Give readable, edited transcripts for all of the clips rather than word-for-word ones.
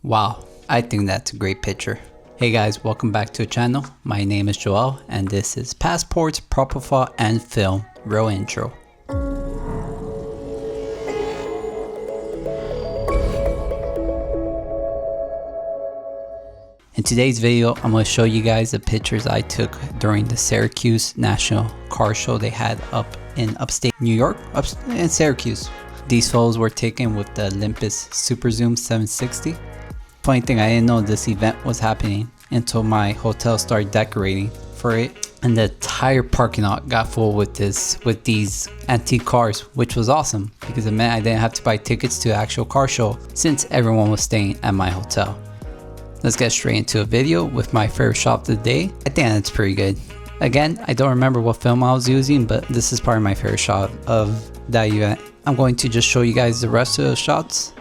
Wow, I think that's a great picture. Hey guys, welcome back to the channel. My name is Joel and this is Passports, Propofol, and Film Real Intro. In today's video, I'm going to show you guys the pictures I took during the Syracuse National car show they had up in upstate New York, in Syracuse. These photos were taken with the Olympus Superzoom 760. Funny thing, I didn't know this event was happening until my hotel started decorating for it, and the entire parking lot got full with these antique cars, which was awesome because it meant I didn't have to buy tickets to the actual car show since everyone was staying at my hotel. Let's get straight into a video with my favorite shot of the day. I think that's pretty good. Again, I don't remember what film I was using, but this is probably my favorite shot of that event. I'm going to just show you guys the rest of the shots.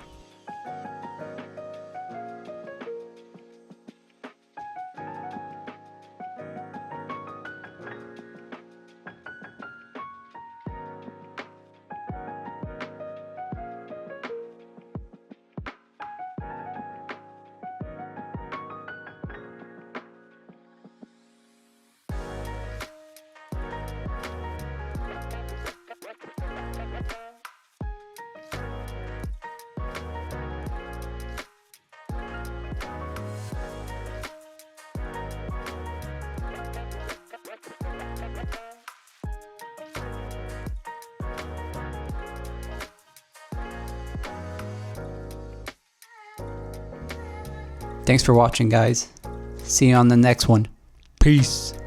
Thanks for watching, guys. See you on the next one. Peace.